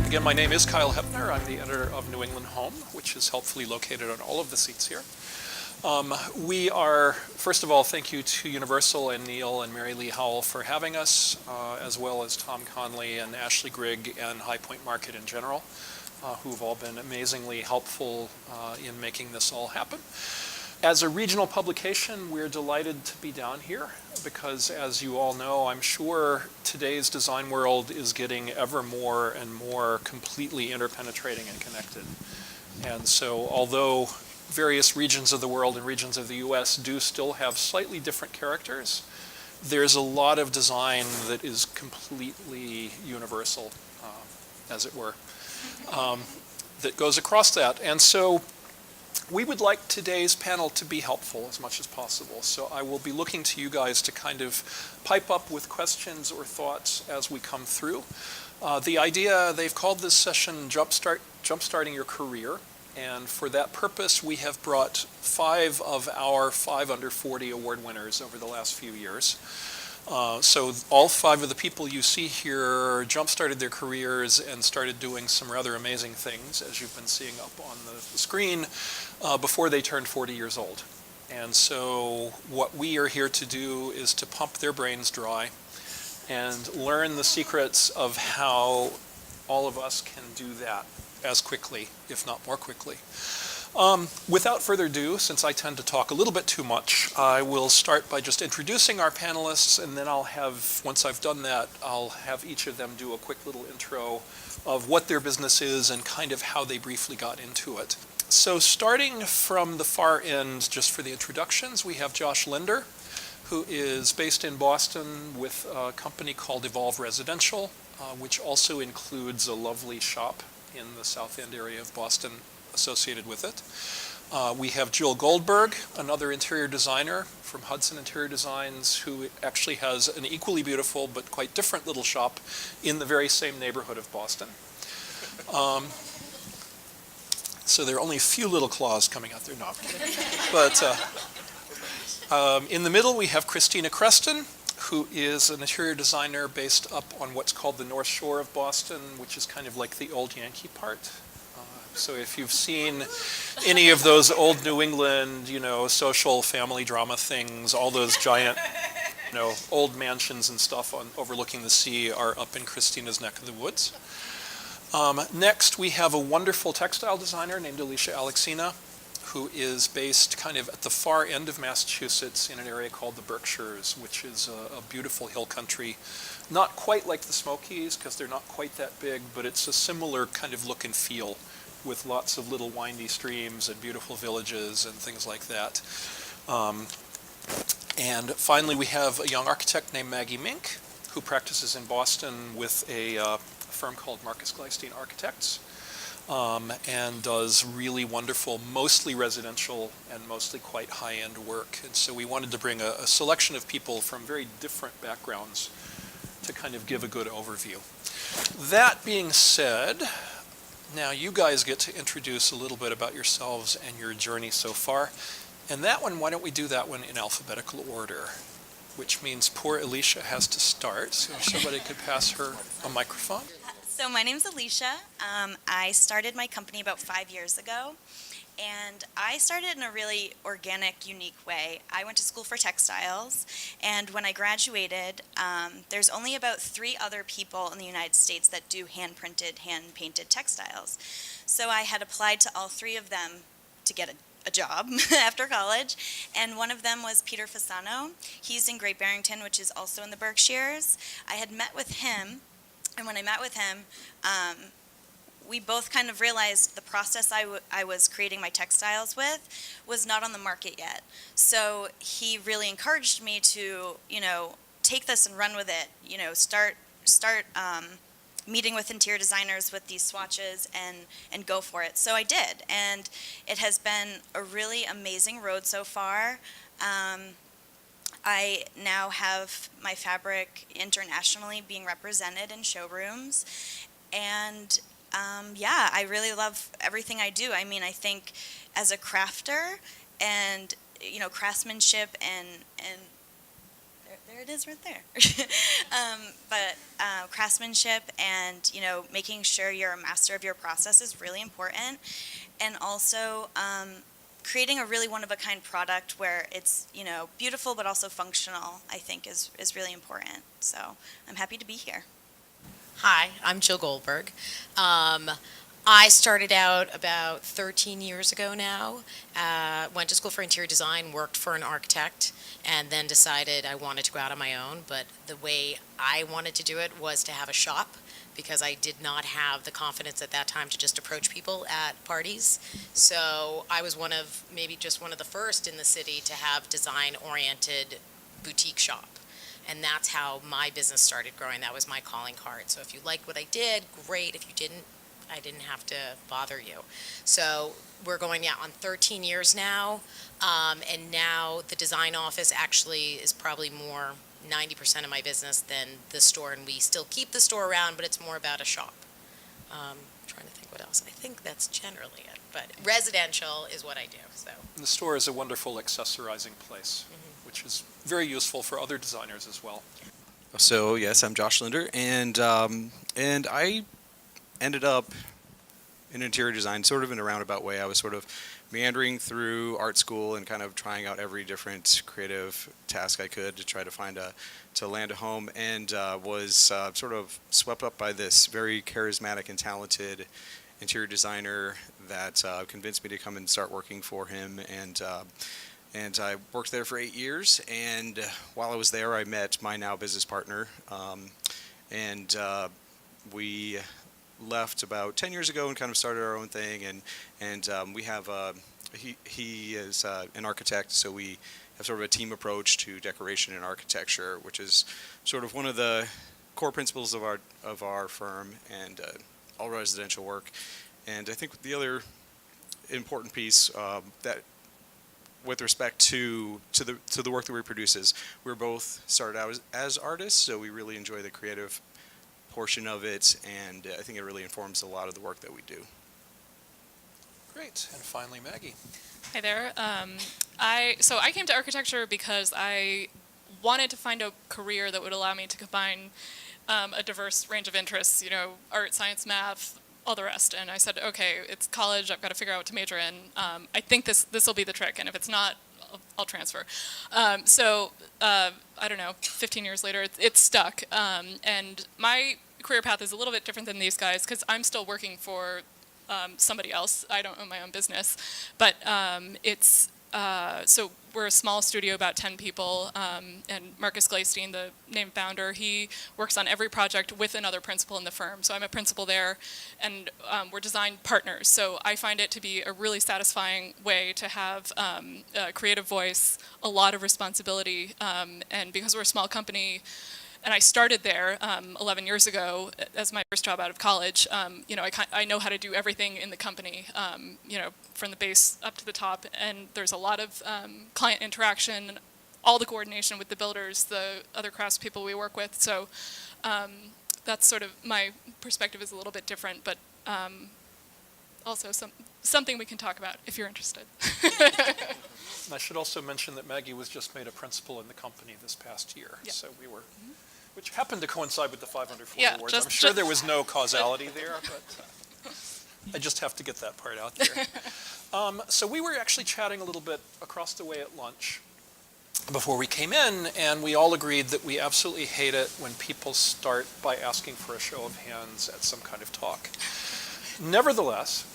Again, my name is Kyle Hoepner. I'm the editor of New England Home, which is helpfully located on all of the seats here. First of all, thank you to Universal and Neil and Mary Lee Howell for having us, as well as Tom Conley and Ashley Grigg and High Point Market in general, who've all been amazingly helpful in making this all happen. As a regional publication, we're delighted to be down here because, as you all know, I'm sure today's design world is getting ever more and more completely interpenetrating and connected. And so, although various regions of the world and regions of the US do still have slightly different characters, there's a lot of design that is completely universal, as it were, that goes across that. And so we would like today's panel to be helpful as much as possible. So I will be looking to you guys to kind of pipe up with questions or thoughts as we come through. The idea, they've called this session Jumpstarting Your Career. And for that purpose, we have brought 5 of our 5 under 40 award winners over the last few years. So all 5 of the people you see here jump-started their careers and started doing some rather amazing things, as you've been seeing up on the screen, before they turned 40 years old. And so what we are here to do is to pump their brains dry and learn the secrets of how all of us can do that as quickly, if not more quickly. Without further ado, since I tend to talk a little bit too much, I will start by just introducing our panelists, and then once I've done that, I'll have each of them do a quick little intro of what their business is and kind of how they briefly got into it. So starting from the far end, just for the introductions, we have Josh Linder, who is based in Boston with a company called Evolve Residential, which also includes a lovely shop in the South End area of Boston associated with it. We have Jill Goldberg, another interior designer from Hudson Interior Designs, who actually has an equally beautiful but quite different little shop in the very same neighborhood of Boston. So there are only a few little claws coming out there. No, I'm kidding. But in the middle, we have Christina Creston, who is an interior designer based up on what's called the North Shore of Boston, which is kind of like the old Yankee part. So if you've seen any of those old New England, social family drama things, all those giant, old mansions and stuff overlooking the sea are up in Christina's neck of the woods. Next, we have a wonderful textile designer named Alicia Alexina, who is based kind of at the far end of Massachusetts in an area called the Berkshires, which is a beautiful hill country. Not quite like the Smokies, because they're not quite that big, but it's a similar kind of look and feel with lots of little windy streams and beautiful villages and things like that. And finally, we have a young architect named Maggie Mink, who practices in Boston with a firm called Marcus Gleistein Architects. And does really wonderful, mostly residential and mostly quite high-end work. And so we wanted to bring a selection of people from very different backgrounds to kind of give a good overview. That being said, now you guys get to introduce a little bit about yourselves and your journey so far. And that one, why don't we do that one in alphabetical order? Which means poor Alicia has to start, so if somebody could pass her a microphone. So my name's Alicia. I started my company about 5 years ago, and I started in a really organic, unique way. I went to school for textiles, and when I graduated, there's only about 3 other people in the United States that do hand-printed, hand-painted textiles. So I had applied to all 3 of them to get a job after college, and one of them was Peter Fasano. He's in Great Barrington, which is also in the Berkshires. I had met with him. And when I met with him, we both kind of realized the process I was creating my textiles with was not on the market yet. So he really encouraged me to, take this and run with it. Start meeting with interior designers with these swatches and go for it. So I did, and it has been a really amazing road so far. I now have my fabric internationally being represented in showrooms, and I really love everything I do. I mean, I think as a crafter and craftsmanship and There it is right there. But craftsmanship and, making sure you're a master of your process is really important. And also creating a really one-of-a-kind product where it's, beautiful but also functional, I think is really important. So I'm happy to be here. Hi, I'm Jill Goldberg. I started out about 13 years ago now. Went to school for interior design, worked for an architect, and then decided I wanted to go out on my own. But the way I wanted to do it was to have a shop because I did not have the confidence at that time to just approach people at parties. So I was maybe just one of the first in the city to have design-oriented boutique shop. And that's how my business started growing. That was my calling card. So if you liked what I did, great. If you didn't, I didn't have to bother you. So we're going on 13 years now. And now the design office actually is probably more 90% of my business than the store. And we still keep the store around, but it's more about a shop. Trying to think what else. I think that's generally it. But residential is what I do. So And the store is a wonderful accessorizing place, which is very useful for other designers as well. So yes, I'm Josh Linder, and I ended up in interior design sort of in a roundabout way. I was sort of meandering through art school and kind of trying out every different creative task I could to try to land a home, and was sort of swept up by this very charismatic and talented interior designer that convinced me to come and start working for him, and I worked there for 8 years, and while I was there, I met my now business partner, and we left about 10 years ago and kind of started our own thing, and we have, he is an architect, so we have sort of a team approach to decoration and architecture, which is sort of one of the core principles of our firm, and all residential work. And I think the other important piece that with respect to the work that we produce is we're both started out as artists, so we really enjoy the creative portion of it, and I think it really informs a lot of the work that we do. Great. And finally, Maggie. Hi there. I came to architecture because I wanted to find a career that would allow me to combine a diverse range of interests, art, science, math, all the rest. And I said, okay, it's college, I've got to figure out what to major in. I think this will be the trick, and if it's not, I'll transfer. I don't know, 15 years later, it's stuck. And my career path is a little bit different than these guys because I'm still working for somebody else. I don't own my own business. But so we're a small studio, about 10 people, and Marcus Gleistein, the named founder, he works on every project with another principal in the firm. So I'm a principal there, and we're design partners. So I find it to be a really satisfying way to have a creative voice, a lot of responsibility, and because we're a small company, and I started there 11 years ago as my first job out of college. I know how to do everything in the company, from the base up to the top. And there's a lot of client interaction, all the coordination with the builders, the other craftspeople we work with. So that's sort of my perspective is a little bit different, but also something we can talk about if you're interested. And I should also mention that Maggie was just made a principal in the company this past year. Yeah. So we were, which happened to coincide with the 540 Yeah, awards. I'm sure there was no causality there, but I just have to get that part out there. So we were actually chatting a little bit across the way at lunch before we came in, and we all agreed that we absolutely hate it when people start by asking for a show of hands at some kind of talk. Nevertheless,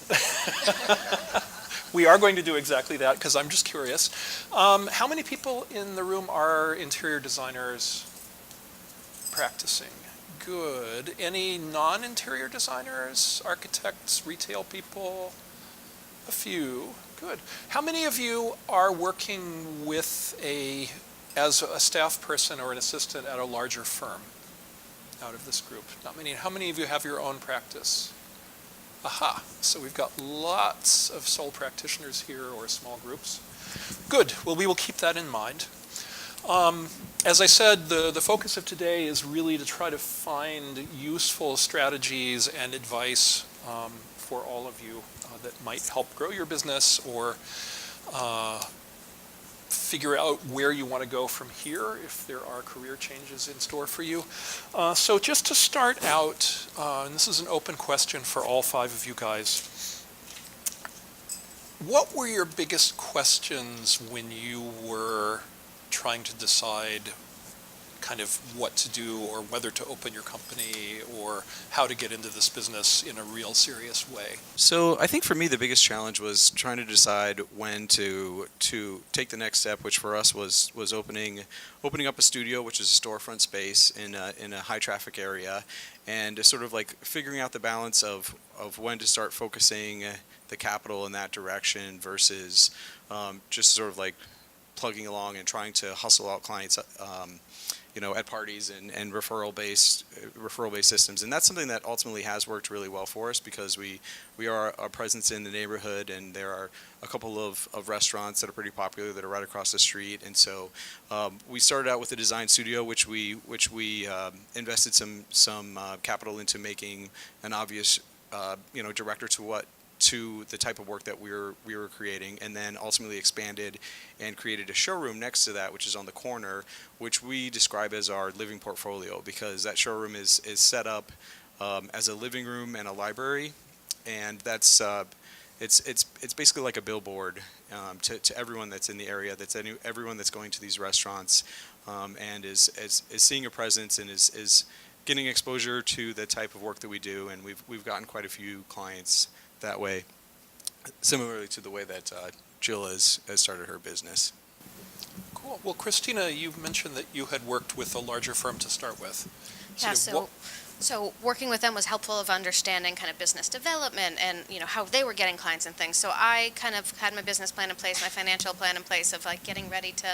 we are going to do exactly that because I'm just curious. How many people in the room are interior designers practicing? Good. Any non-interior designers, architects, retail people? A few. Good. How many of you are working with as a staff person or an assistant at a larger firm out of this group? Not many. How many of you have your own practice? Aha. So we've got lots of sole practitioners here or small groups. Good. Well, we will keep that in mind. As I said, the focus of today is really to try to find useful strategies and advice for all of you that might help grow your business or figure out where you want to go from here, if there are career changes in store for you. So just to start out, and this is an open question for all 5 of you guys, what were your biggest questions when you were trying to decide kind of what to do or whether to open your company or how to get into this business in a real serious way? So I think for me the biggest challenge was trying to decide when to take the next step, which for us was opening up a studio, which is a storefront space in a high traffic area, and sort of like figuring out the balance of when to start focusing the capital in that direction versus just sort of like plugging along and trying to hustle out clients at parties and referral-based systems. And that's something that ultimately has worked really well for us because we are a presence in the neighborhood, and there are a couple of restaurants that are pretty popular that are right across the street. And so we started out with a design studio, which we invested some capital into making an obvious director to the type of work that we were creating, and then ultimately expanded and created a showroom next to that, which is on the corner, which we describe as our living portfolio, because that showroom is set up as a living room and a library, and that's it's basically like a billboard to everyone that's in the area, everyone that's going to these restaurants, and is seeing a presence and is getting exposure to the type of work that we do, and we've gotten quite a few clients that way, similarly to the way that Jill has started her business. Cool. Well, Christina, you mentioned that you had worked with a larger firm to start with. Yeah, so working with them was helpful of understanding kind of business development and, how they were getting clients and things. So I kind of had my business plan in place, my financial plan in place of like getting ready to,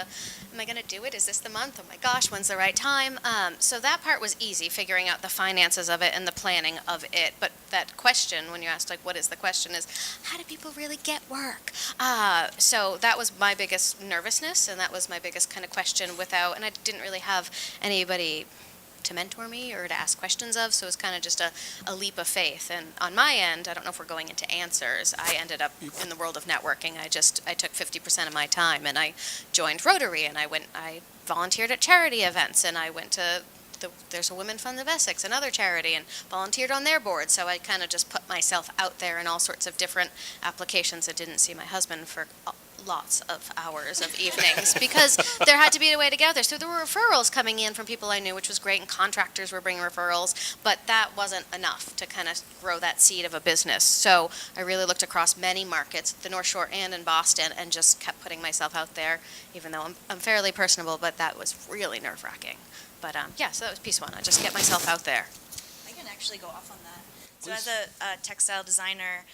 am I going to do it? Is this the month? Oh my gosh, when's the right time? So that part was easy, figuring out the finances of it and the planning of it. But that question, when you asked like, what is the question, is how do people really get work? So that was my biggest nervousness, and that was my biggest kind of question and I didn't really have anybody to mentor me or to ask questions of, so it was kind of just a leap of faith. And on my end, I don't know if we're going into answers, I ended up in the world of networking. I took 50% of my time and I joined Rotary, and I volunteered at charity events, and I went to there's a Women Fund of Essex, another charity, and volunteered on their board. So I kind of just put myself out there in all sorts of different applications. I didn't see my husband for lots of hours of evenings because there had to be a way to get there. So there were referrals coming in from people I knew, which was great, and contractors were bringing referrals, but that wasn't enough to kind of grow that seed of a business. So I really looked across many markets, the North Shore and in Boston, and just kept putting myself out there, even though I'm fairly personable, but that was really nerve-wracking. But so that was piece one. I just get myself out there. I can actually go off on that. So as a textile designer,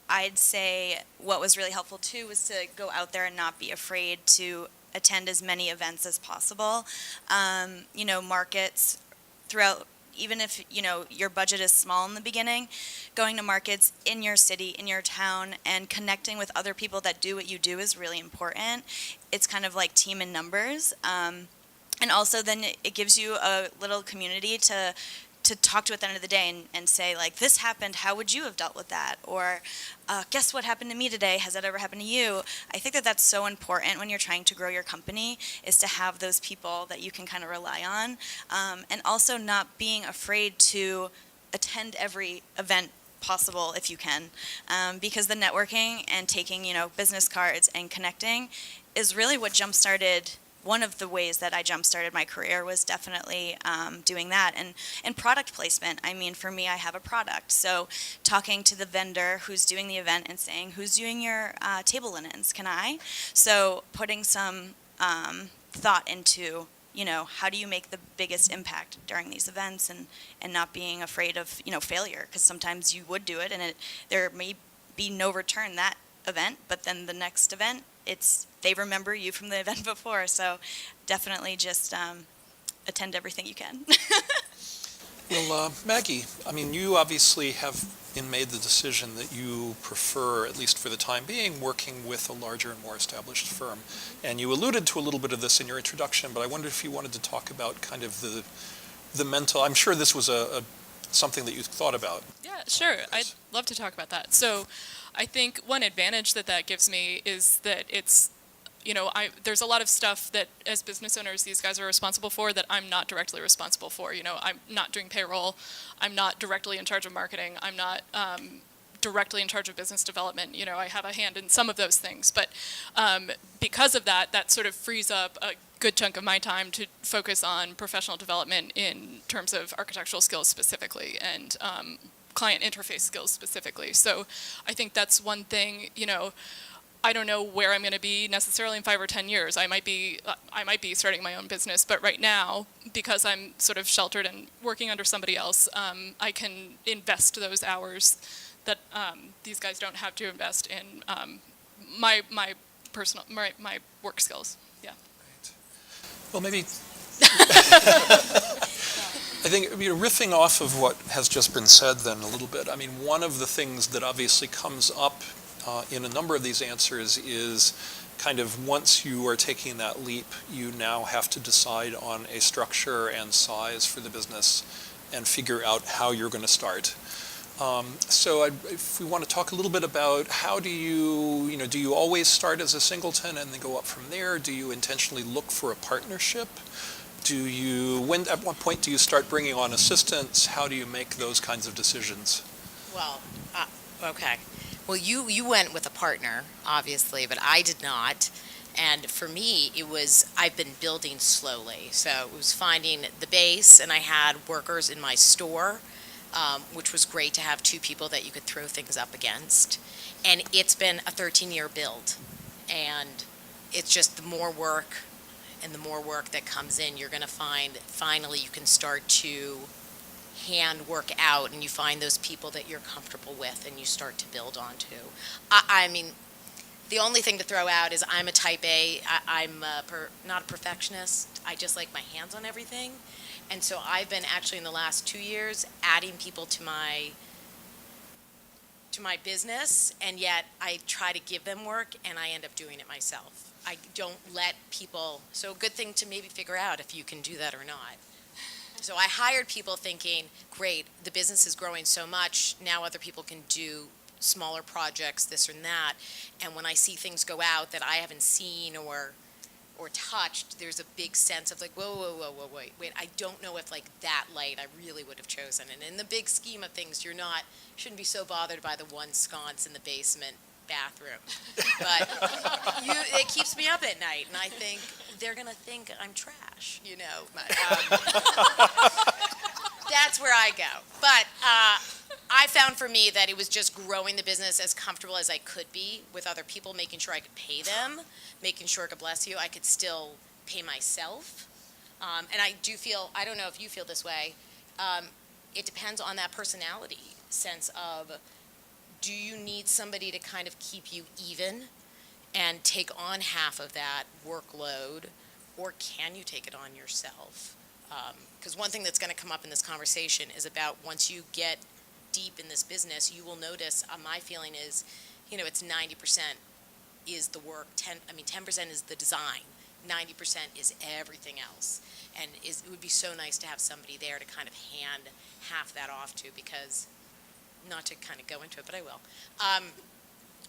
I'd say what was really helpful too was to go out there and not be afraid to attend as many events as possible. Markets throughout, even if, your budget is small in the beginning, going to markets in your city, in your town, and connecting with other people that do what you do is really important. It's kind of like team in numbers. And also then it gives you a little community to talk to at the end of the day and say, like, this happened, how would you have dealt with that? Or guess what happened to me today? Has that ever happened to you? I think that that's so important when you're trying to grow your company, is to have those people that you can kind of rely on. And also not being afraid to attend every event possible if you can. Because the networking and taking, business cards and connecting is really what jump-started. One of the ways that I jump-started my career was definitely doing that. And product placement, for me, I have a product. So talking to the vendor who's doing the event and saying, who's doing your table linens, can I? So putting some thought into, how do you make the biggest impact during these events, and not being afraid of, failure, because sometimes you would do it and there may be no return that event, but then the next event, they remember you from the event before. So definitely just attend everything you can. Well, Maggie, you obviously have made the decision that you prefer, at least for the time being, working with a larger and more established firm. And you alluded to a little bit of this in your introduction, but I wondered if you wanted to talk about kind of the mental, I'm sure this was something that you thought about. Yeah, sure. I'd love to talk about that. So I think one advantage that gives me is that it's there's a lot of stuff that as business owners these guys are responsible for that I'm not directly responsible for. I'm not doing payroll. I'm not directly in charge of marketing. I'm not directly in charge of business development. I have a hand in some of those things, but because of that, that sort of frees up a good chunk of my time to focus on professional development in terms of architectural skills specifically and client interface skills specifically. So I think that's one thing. I don't know where I'm going to be necessarily in 5 or 10 years. I might be starting my own business, but right now, because I'm sort of sheltered and working under somebody else, I can invest those hours that these guys don't have to invest in my work skills. Yeah. Well, maybe I think riffing off of what has just been said then a little bit. I mean, one of the things that obviously comes up in a number of these answers is kind of once you are taking that leap, you now have to decide on a structure and size for the business and figure out how you're going to start. If we want to talk a little bit about how do you always start as a singleton and then go up from there? Do you intentionally look for a partnership? At what point do you start bringing on assistants? How do you make those kinds of decisions? Well, okay. Well, you went with a partner, obviously, but I did not. And for me, I've been building slowly. So it was finding the base, and I had workers in my store, which was great to have 2 people that you could throw things up against. And it's been a 13-year build. And it's just the more work that comes in, you're going to find finally you can start to hand work out, and you find those people that you're comfortable with and you start to build onto. I mean, the only thing to throw out is I'm a type A. I'm not a perfectionist. I just like my hands on everything. And so I've been actually in the last 2 years adding people to my business, and yet I try to give them work and I end up doing it myself. I don't let people, so a good thing to maybe figure out if you can do that or not. So I hired people thinking, great, the business is growing so much, now other people can do smaller projects, this or that. And when I see things go out that I haven't seen or touched, there's a big sense of like, whoa, wait, I don't know if like that light I really would have chosen. And in the big scheme of things, shouldn't be so bothered by the one sconce in the basement bathroom. But it keeps me up at night, and I think they're going to think I'm trash, That's where I go. But I found for me that it was just growing the business as comfortable as I could be with other people, making sure I could pay them, making sure, God bless you, I could still pay myself. And I do feel, I don't know if you feel this way, it depends on that personality sense of, do you need somebody to kind of keep you even and take on half of that workload, or can you take it on yourself? Because one thing that's going to come up in this conversation is about once you get deep in this business, you will notice, my feeling is, it's 90% is the work, 10% is the design, 90% is everything else. And it would be so nice to have somebody there to kind of hand half that off to, because, not to kind of go into it, but I will.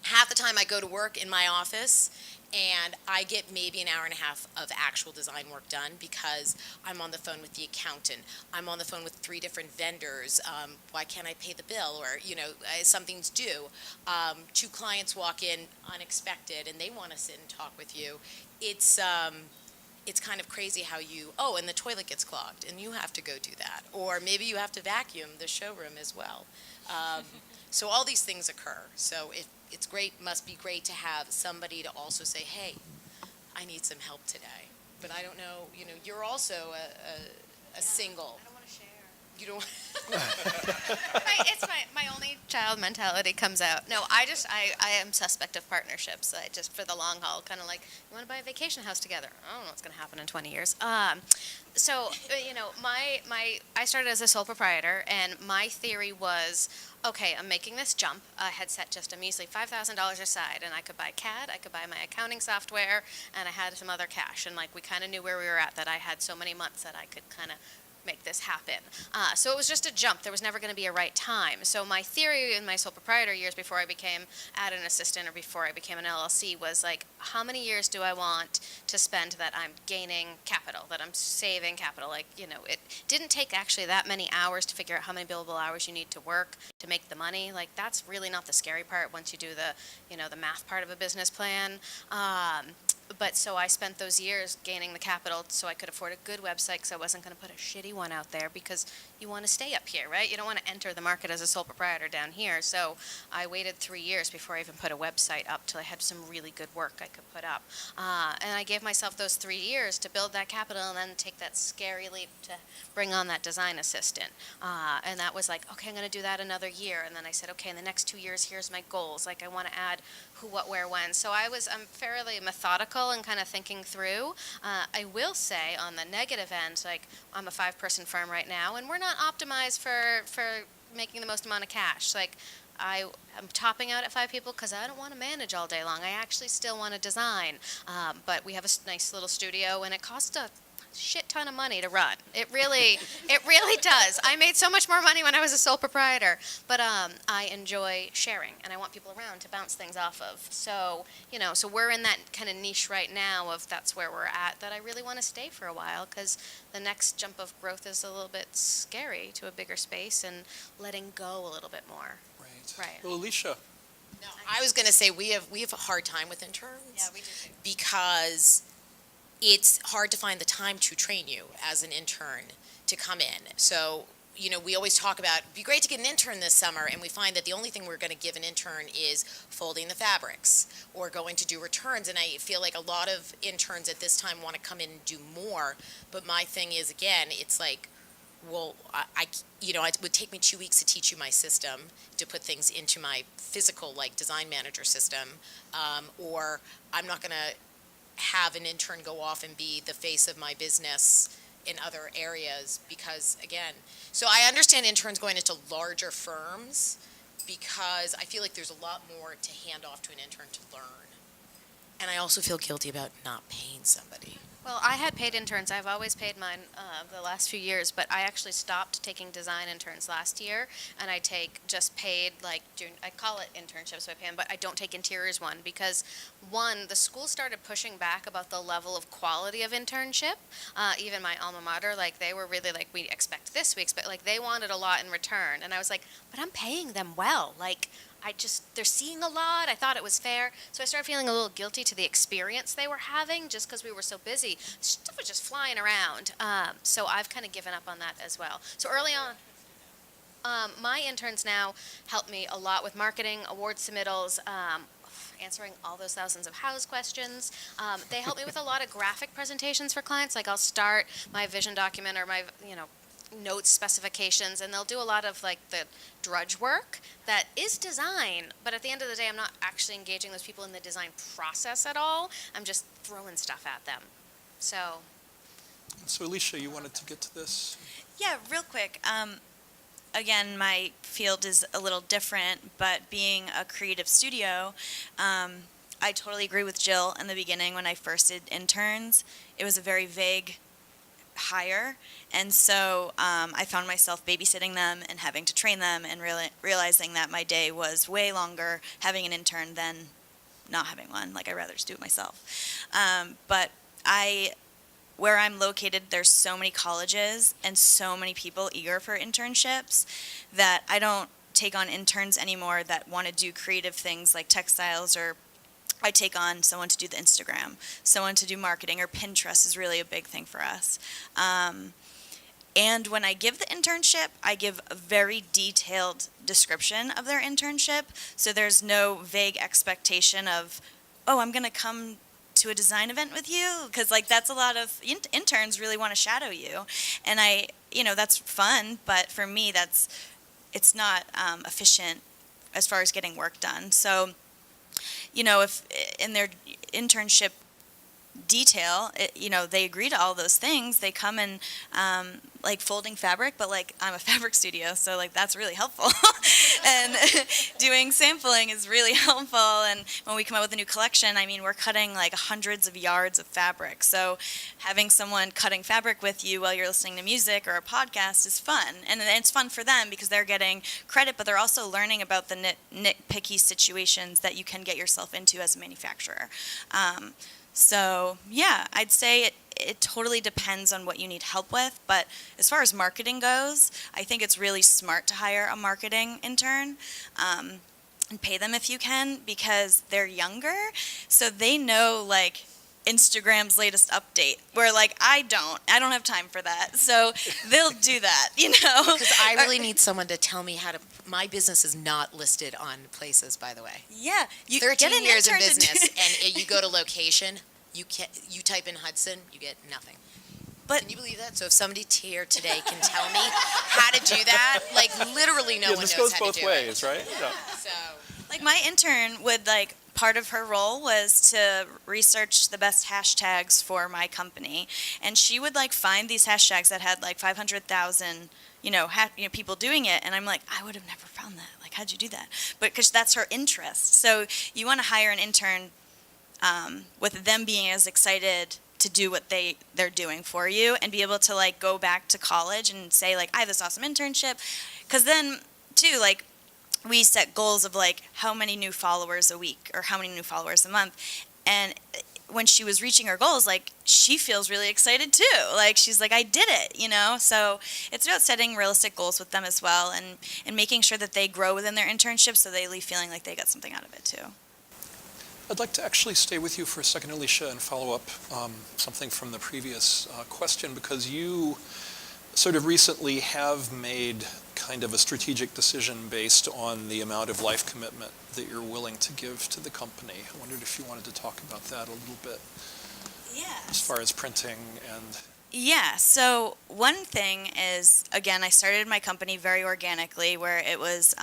Half the time I go to work in my office and I get maybe an hour and a half of actual design work done because I'm on the phone with the accountant. I'm on the phone with 3 different vendors. Why can't I pay the bill? Or, something's due. 2 clients walk in unexpected and they want to sit and talk with you. It's kind of crazy how and the toilet gets clogged and you have to go do that. Or maybe you have to vacuum the showroom as well. So all these things occur. So it's great, must be great to have somebody to also say, hey, I need some help today. But I don't know, you're also a single. I don't want to share. You don't. It's my only child mentality comes out. No, I am suspect of partnerships. I just, for the long haul, kind of like, you want to buy a vacation house together? I don't know what's going to happen in 20 years. So, I started as a sole proprietor, and my theory was, okay, I'm making this jump. I had set just a measly $5,000 aside, and I could buy CAD, I could buy my accounting software, and I had some other cash. And we kind of knew where we were at, that I had so many months that I could kind of make this happen. So it was just a jump. There was never going to be a right time. So my theory in my sole proprietor years before I became admin assistant or before I became an LLC was like, how many years do I want to spend that I'm gaining capital, that I'm saving capital? Like, it didn't take actually that many hours to figure out how many billable hours you need to work to make the money. Like, that's really not the scary part once you do the math part of a business plan. But so I spent those years gaining the capital so I could afford a good website, because I wasn't going to put a shitty one out there, because you want to stay up here, right? You don't want to enter the market as a sole proprietor down here. So I waited 3 years before I even put a website up till I had some really good work I could put up. And I gave myself those 3 years to build that capital and then take that scary leap to bring on that design assistant. And that was like, okay, I'm going to do that another year. And then I said, okay, in the next 2 years, here's my goals. Like, I want to add who, what, where, when. So I'm fairly methodical and kind of thinking through. I will say on the negative end, like, I'm a 5-person firm right now, and we're not optimized for making the most amount of cash. Like, I'm topping out at 5 people because I don't want to manage all day long. I actually still want to design. But we have a nice little studio, and it costs a shit ton of money to run. It really does. I made so much more money when I was a sole proprietor, but I enjoy sharing, and I want people around to bounce things off of. So, so we're in that kind of niche right now of that's where we're at, that I really want to stay for a while, because the next jump of growth is a little bit scary to a bigger space and letting go a little bit more. Right. Well, Alicia. No, I was going to say we have a hard time with interns. Yeah, we do too. Because it's hard to find the time to train you as an intern to come in. So, we always talk about, it'd be great to get an intern this summer, and we find that the only thing we're going to give an intern is folding the fabrics or going to do returns. And I feel like a lot of interns at this time want to come in and do more. But my thing is, again, it's like, well, it would take me 2 weeks to teach you my system, to put things into my physical, like, design manager system, or I'm not going to have an intern go off and be the face of my business in other areas, because, again, so I understand interns going into larger firms, because I feel like there's a lot more to hand off to an intern to learn. And I also feel guilty about not paying somebody. Well, I had paid interns. I've always paid mine the last few years, but I actually stopped taking design interns last year, and I just paid, like, I call it internships, so I pay them, but I don't take interiors one, because, one, the school started pushing back about the level of quality of internship. Even my alma mater, like, they were really like, we expect this, like, they wanted a lot in return, and I was like, but I'm paying them well, like, they're seeing a lot. I thought it was fair. So I started feeling a little guilty to the experience they were having, just because we were so busy. Stuff was just flying around. So I've kind of given up on that as well. So early on, my interns now help me a lot with marketing, award submittals, answering all those thousands of house questions. They help me with a lot of graphic presentations for clients. Like, I'll start my vision document or my, notes, specifications, and they'll do a lot of, like, the drudge work that is design, but at the end of the day, I'm not actually engaging those people in the design process at all. I'm just throwing stuff at them. So Alicia, you wanted to get to this? Yeah, real quick. Again, my field is a little different, but being a creative studio, I totally agree with Jill in the beginning. When I first did interns, it was a very vague hire, and so I found myself babysitting them and having to train them, and realizing that my day was way longer having an intern than not having one. Like, I'd rather just do it myself. But where I'm located, there's so many colleges and so many people eager for internships that I don't take on interns anymore that want to do creative things like textiles, or I take on someone to do the Instagram, someone to do marketing, or Pinterest is really a big thing for us. And when I give the internship, I give a very detailed description of their internship, so there's no vague expectation of, oh, I'm going to come to a design event with you, because, like, that's a lot of interns really want to shadow you, and that's fun, but for me, it's not efficient as far as getting work done. So, if in their internship detail, they agree to all those things, they come and like folding fabric, but like I'm a fabric studio, so like that's really helpful. And doing sampling is really helpful. And when we come out with a new collection, I mean, we're cutting like hundreds of yards of fabric. So having someone cutting fabric with you while you're listening to music or a podcast is fun. And it's fun for them because they're getting credit, but they're also learning about the nitpicky situations that you can get yourself into as a manufacturer. So yeah, I'd say it totally depends on what you need help with. But as far as marketing goes, I think it's really smart to hire a marketing intern. And pay them if you can, because they're younger, so they know like Instagram's latest update, where like I don't have time for that, so they'll do that, you know. Because I really need someone to tell me how to. My business is not listed on places, by the way. Yeah, you 13 get an years in intern to do- business, and you go to location, you type in Hudson, you get nothing. But Can you believe that? So if somebody here today can tell me how to do that, like literally no one knows how to do it. This goes both ways, right? Yeah. So like my intern would like part of her role was to research the best hashtags for my company, and she would like find these hashtags that had like 500,000 people doing it, and I'm like, I would have never found that. Like, how'd you do that? But because that's her interest. So you want to hire an intern with them being as excited to do what they're doing for you, and be able to like go back to college and say like, I have this awesome internship. Because then too, like, we set goals of like how many new followers a week or how many new followers a month. And when she was reaching her goals, like, she feels really excited too. Like, she's like, I did it, you know? So it's about setting realistic goals with them as well, and making sure that they grow within their internship so they leave feeling like they got something out of it too. I'd like to actually stay with you for a second, Alicia, and follow up something from the previous question, because you sort of recently have made kind of a strategic decision based on the amount of life commitment that you're willing to give to the company. I wondered if you wanted to talk about that a little bit. Yeah. As far as printing and... Yeah, so one thing is, again, I started my company very organically, where it was,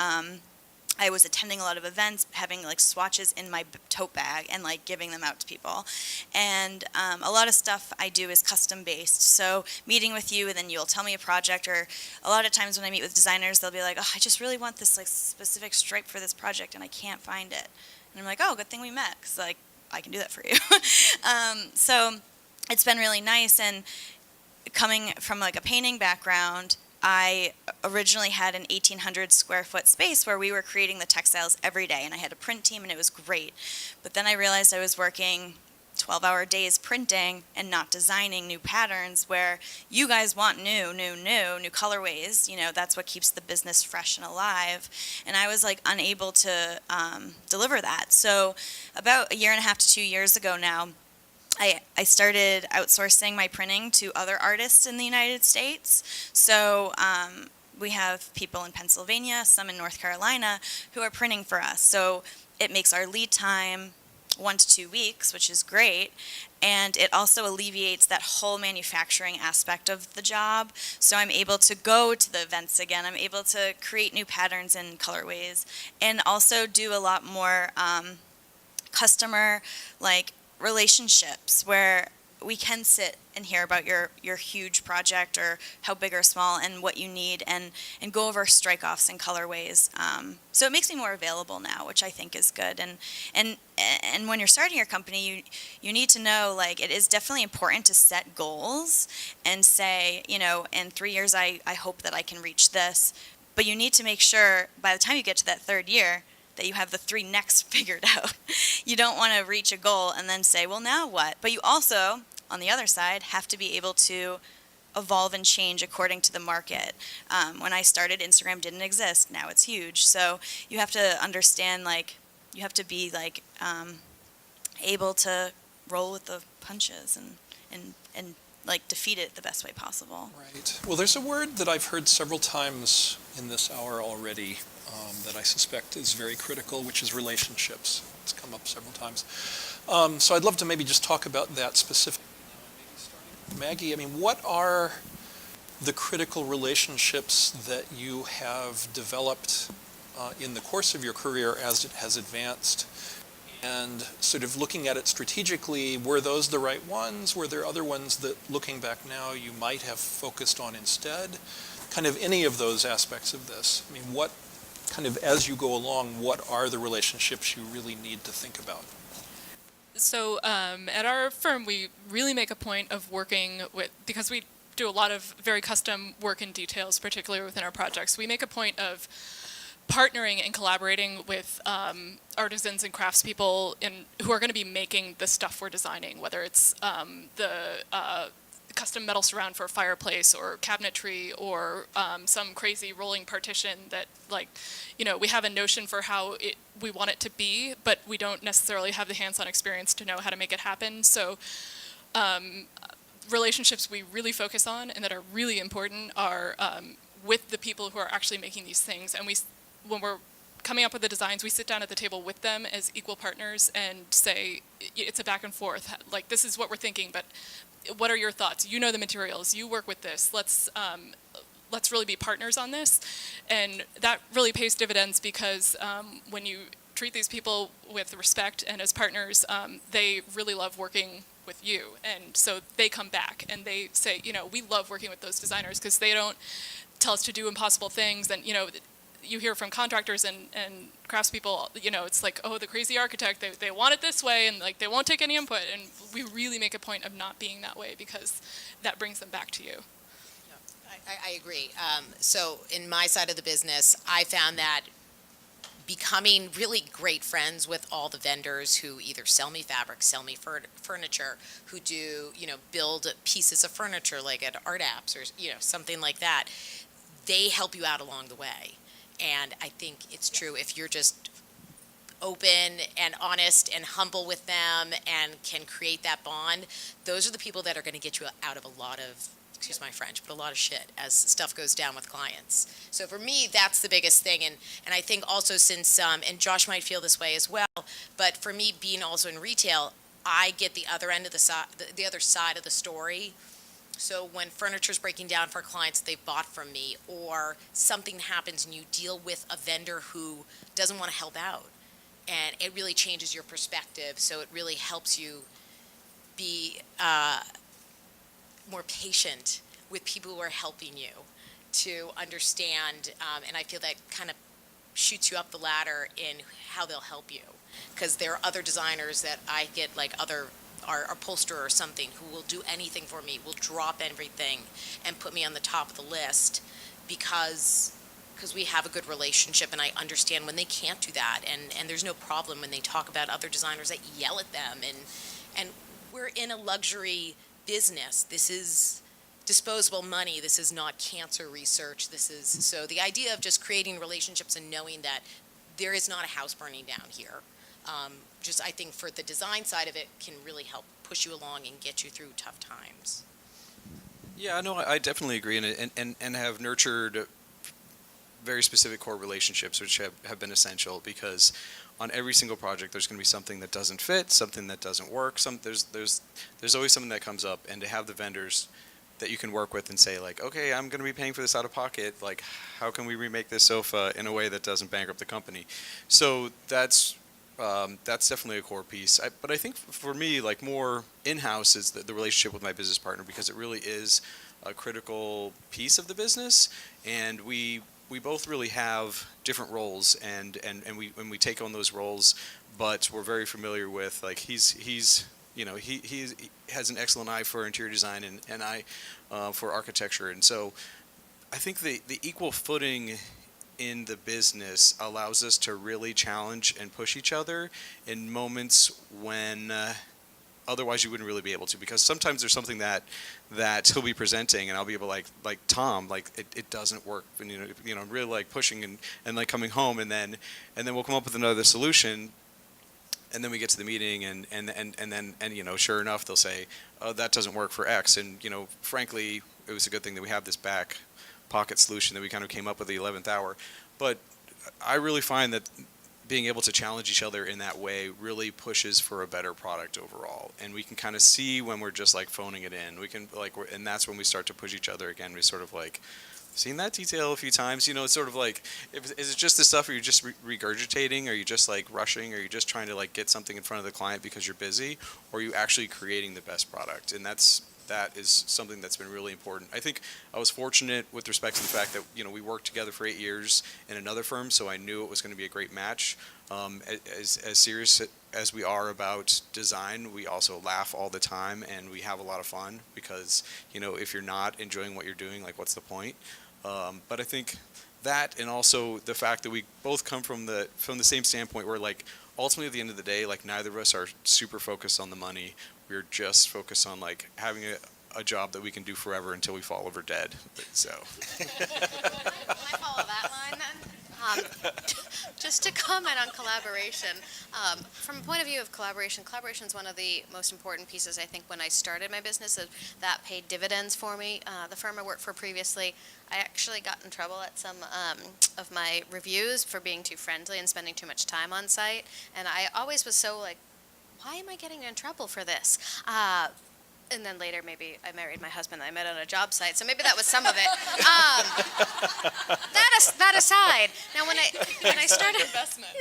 I was attending a lot of events, having like swatches in my tote bag and like giving them out to people. And a lot of stuff I do is custom based. So meeting with you, and then you'll tell me a project, or a lot of times when I meet with designers, they'll be like, oh, I just really want this like specific stripe for this project and I can't find it. And I'm like, oh, good thing we met, because like I can do that for you. So it's been really nice. And coming from like a painting background, I originally had an 1,800 square foot space where we were creating the textiles every day, and I had a print team, and it was great. But then I realized I was working 12-hour days printing and not designing new patterns, where you guys want new colorways. You know, that's what keeps the business fresh and alive. And I was like unable to deliver that. So about a year and a half to 2 years ago now, I started outsourcing my printing to other artists in the United States. So we have people in Pennsylvania, some in North Carolina, who are printing for us. So it makes our lead time 1 to 2 weeks, which is great. And it also alleviates that whole manufacturing aspect of the job. So I'm able to go to the events again. I'm able to create new patterns and colorways, and also do a lot more customer relationships, where we can sit and hear about your huge project, or how big or small, and what you need, and go over strike-offs and colorways. So it makes me more available now, which I think is good. And when you're starting your company, you need to know, like, it is definitely important to set goals and say, you know, in 3 years I hope that I can reach this. But you need to make sure by the time you get to that 3rd year that you have the 3 next figured out. You don't want to reach a goal and then say, well, now what? But you also, on the other side, have to be able to evolve and change according to the market. When I started, Instagram didn't exist. Now it's huge. So you have to understand, like, you have to be able to roll with the punches and like defeat it the best way possible. Right. Well, there's a word that I've heard several times in this hour already that I suspect is very critical, which is relationships. It's come up several times. So I'd love to maybe just talk about that specifically. Maggie, I mean, what are the critical relationships that you have developed in the course of your career as it has advanced? and sort of looking at it strategically, were those the right ones? Were there other ones that, looking back now, you might have focused on instead? Kind of any of those aspects of this. I mean, what kind of, as you go along, what are the relationships you really need to think about? So at our firm, we really make a point of working with, because we do a lot of very custom work in details, particularly within our projects. We make a point of partnering and collaborating with artisans and craftspeople who are going to be making the stuff we're designing, whether it's the custom metal surround for a fireplace or cabinetry or some crazy rolling partition that, like, you know, we have a notion for how we want it to be, but we don't necessarily have the hands-on experience to know how to make it happen. So relationships we really focus on and that are really important are with the people who are actually making these things. And when we're coming up with the designs, we sit down at the table with them as equal partners and say, it's a back and forth. Like, this is what we're thinking, but what are your thoughts? You know the materials. You work with this. Let's really be partners on this. And that really pays dividends because when you treat these people with respect and as partners, they really love working with you. And so they come back and they say, you know, we love working with those designers because they don't tell us to do impossible things. And, you know, you hear from contractors and craftspeople, you know, it's like, oh, the crazy architect, they want it this way, and like they won't take any input. And we really make a point of not being that way because that brings them back to you. I agree. So in my side of the business, I found that becoming really great friends with all the vendors who either sell me fabric, sell me furniture, who do, you know, build pieces of furniture like at Art Apps or, you know, something like that, they help you out along the way. And I think it's true if you're just open and honest and humble with them and can create that bond, those are the people that are going to get you out of a lot of, excuse my French, but a lot of shit as stuff goes down with clients. So for me, that's the biggest thing. And I think also since, and Josh might feel this way as well, but for me being also in retail, I get the other end of the other side of the story. So when furniture's breaking down for clients they bought from me, or something happens and you deal with a vendor who doesn't want to help out, and it really changes your perspective. So it really helps you be more patient with people who are helping you to understand, and I feel that kind of shoots you up the ladder in how they'll help you. Because there are other designers that I get, like other our upholsterer or something, who will do anything for me, will drop everything and put me on the top of the list because we have a good relationship and I understand when they can't do that, and there's no problem when they talk about other designers that yell at them, and we're in a luxury business. This is disposable money. This is not cancer research. This is, so the idea of just creating relationships and knowing that there is not a house burning down here, just I think for the design side of it can really help push you along and get you through tough times. Yeah, no, I definitely agree, and have nurtured very specific core relationships which have been essential, because on every single project there's going to be something that doesn't fit, something that doesn't work, there's always something that comes up, and to have the vendors that you can work with and say, like, okay, I'm going to be paying for this out of pocket, like, how can we remake this sofa in a way that doesn't bankrupt the company? So that's definitely a core piece. But I think for me, like, more in-house is the relationship with my business partner, because it really is a critical piece of the business, and we both really have different roles, and we take on those roles, but we're very familiar with, like, he's you know, he has an excellent eye for interior design and eye for architecture, and so I think the equal footing in the business allows us to really challenge and push each other in moments when otherwise you wouldn't really be able to, because sometimes there's something that he'll be presenting and I'll be able to like Tom, like it doesn't work, and you know I'm really like pushing and like coming home, and then we'll come up with another solution, and then we get to the meeting and then you know, sure enough they'll say, oh, that doesn't work for X, and you know, frankly it was a good thing that we have this back pocket solution that we kind of came up with the 11th hour. But I really find that being able to challenge each other in that way really pushes for a better product overall, and we can kind of see when we're just like phoning it in. We can like, and that's when we start to push each other again. We sort of like seen that detail a few times. It's sort of like, is it just the stuff, or you're just regurgitating? Are you just like rushing? Are you just trying to like get something in front of the client because you're busy? Or are you actually creating the best product? And that is something that's been really important. I think I was fortunate with respect to the fact that, we worked together for 8 years in another firm, so I knew it was going to be a great match. As serious as we are about design, we also laugh all the time, and we have a lot of fun because, if you're not enjoying what you're doing, like, what's the point? But I think that, and also the fact that we both come from the same standpoint where, like, ultimately at the end of the day, like, neither of us are super focused on the money. We're just focused on, like, having a job that we can do forever until we fall over dead. So. Can I follow that line then? Just to comment on collaboration, from a point of view of collaboration is one of the most important pieces, I think, when I started my business, that paid dividends for me. The firm I worked for previously, I actually got in trouble at some of my reviews for being too friendly and spending too much time on site, and I always was so like, why am I getting in trouble for this? And then later, maybe I married my husband that I met on a job site, so maybe that was some of it. That aside, now when I started Investment.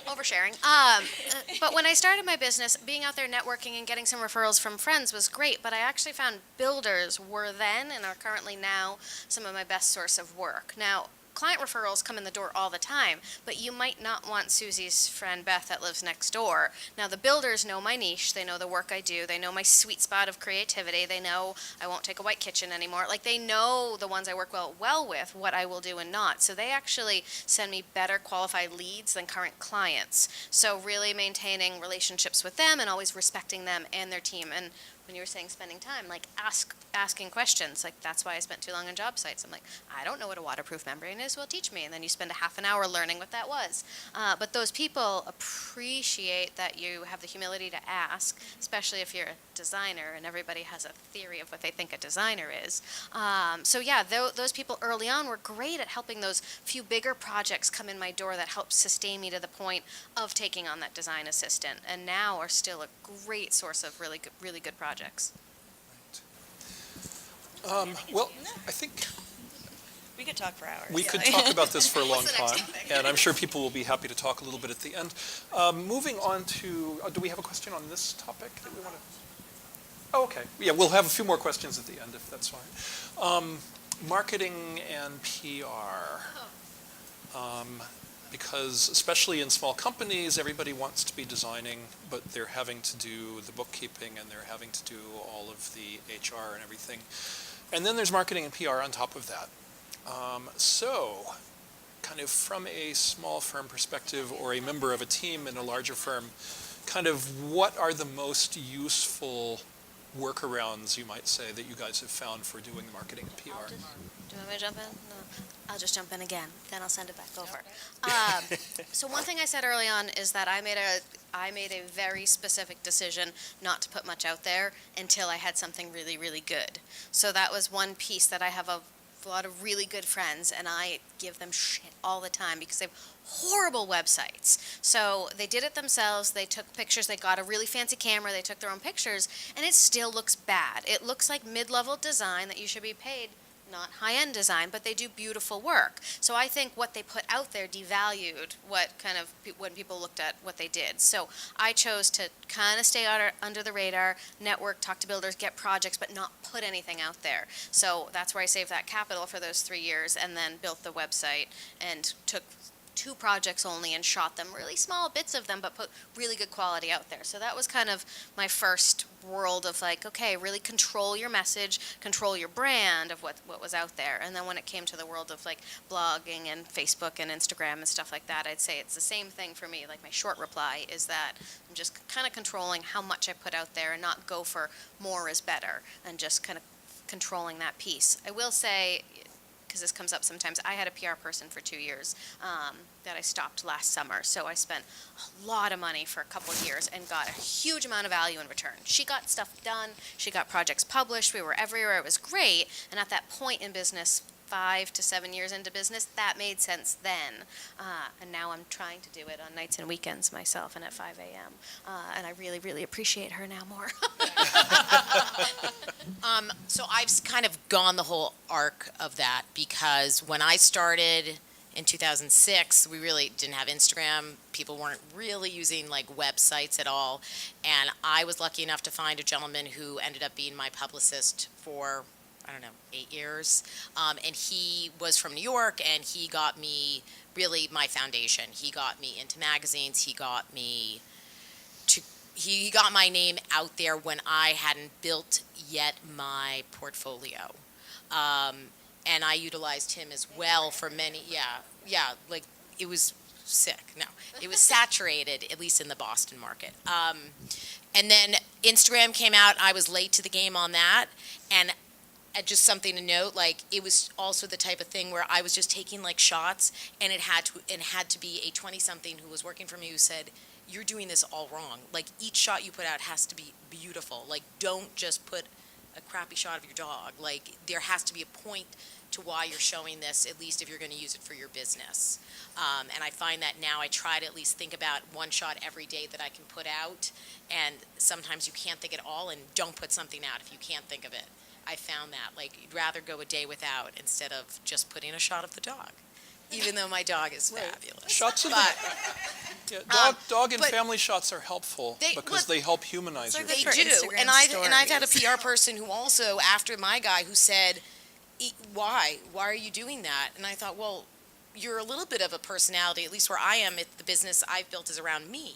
oversharing, but when I started my business, being out there networking and getting some referrals from friends was great. But I actually found builders were then and are currently now some of my best source of work. Now, client referrals come in the door all the time, but you might not want Susie's friend Beth that lives next door. Now, the builders know my niche. They know the work I do. They know my sweet spot of creativity. They know I won't take a white kitchen anymore. Like, they know the ones I work well with, what I will do and not. So they actually send me better qualified leads than current clients. So really maintaining relationships with them and always respecting them and their team. And when you were saying spending time, like asking questions, like that's why I spent too long on job sites. I'm like, I don't know what a waterproof membrane is, well, teach me. And then you spend a half an hour learning what that was. But those people appreciate that you have the humility to ask, especially if you're a designer and everybody has a theory of what they think a designer is. So yeah, those people early on were great at helping those few bigger projects come in my door that helped sustain me to the point of taking on that design assistant, and now are still a great source of really good projects. Well, I think We could talk for hours. we could talk about this for a long What's the next time, topic? and I'm sure people will be happy to talk a little bit at the end. Moving on to, do we have a question on this topic that we want to? Oh, okay. Yeah, we'll have a few more questions at the end if that's fine. Marketing and PR. Because especially in small companies, everybody wants to be designing, but they're having to do the bookkeeping and they're having to do all of the HR and everything. And then there's marketing and PR on top of that. So, kind of from a small firm perspective or a member of a team in a larger firm, kind of what are the most useful workarounds, you might say, that you guys have found for doing the marketing and PR? Do you want me to jump in? No. I'll just jump in again, then I'll send it back over. So one thing I said early on is that I made a very specific decision not to put much out there until I had something really, really good. So that was one piece that I have a lot of really good friends, and I give them shit all the time because they have horrible websites. So they did it themselves. They took pictures. They got a really fancy camera. They took their own pictures, and it still looks bad. It looks like mid-level design that you should be paid, not high-end design, but they do beautiful work. So I think what they put out there devalued what kind of when people looked at what they did. So I chose to kind of stay under the radar, network, talk to builders, get projects, but not put anything out there. So that's where I saved that capital for those 3 years, and then built the website and took 2 projects only and shot them, really small bits of them, but put really good quality out there. So that was kind of my first world of like, okay, really control your message, control your brand of what was out there. And then when it came to the world of like blogging and Facebook and Instagram and stuff like that, I'd say it's the same thing for me. Like my short reply is that I'm just kind of controlling how much I put out there and not go for more is better, and just kind of controlling that piece. I will say, because this comes up sometimes, I had a PR person for 2 years that I stopped last summer. So I spent a lot of money for a couple of years and got a huge amount of value in return. She got stuff done. She got projects published. We were everywhere. It was great. And at that point in business, 5 to 7 years into business, that made sense then. And now I'm trying to do it on nights and weekends myself and at 5 a.m. And I really, really appreciate her now more. So I've kind of gone the whole arc of that, because when I started in 2006, we really didn't have Instagram. People weren't really using like websites at all. And I was lucky enough to find a gentleman who ended up being my publicist for, I don't know, 8 years. And he was from New York, and he got me really my foundation. He got me into magazines. He got my name out there when I hadn't built yet my portfolio. And I utilized him as well for many, like it was sick. No, it was saturated, at least in the Boston market. And then Instagram came out. I was late to the game on that. And just something to note, like it was also the type of thing where I was just taking like shots, and it had to be a 20-something who was working for me who said, "You're doing this all wrong. Like each shot you put out has to be beautiful. Like don't just put a crappy shot of your dog. Like there has to be a point to why you're showing this, at least if you're going to use it for your business." And I find that now I try to at least think about one shot every day that I can put out, and sometimes you can't think at all, and don't put something out if you can't think of it. I found that, like, you'd rather go a day without instead of just putting a shot of the dog, even though my dog is fabulous. Shots of But dog and but family shots are helpful because they help humanize They're your good They for family. do, Instagram and I've had a stories. PR person who also, after my guy, who said, why are you doing that? And I thought, well, you're a little bit of a personality, at least where I am. The business I've built is around me.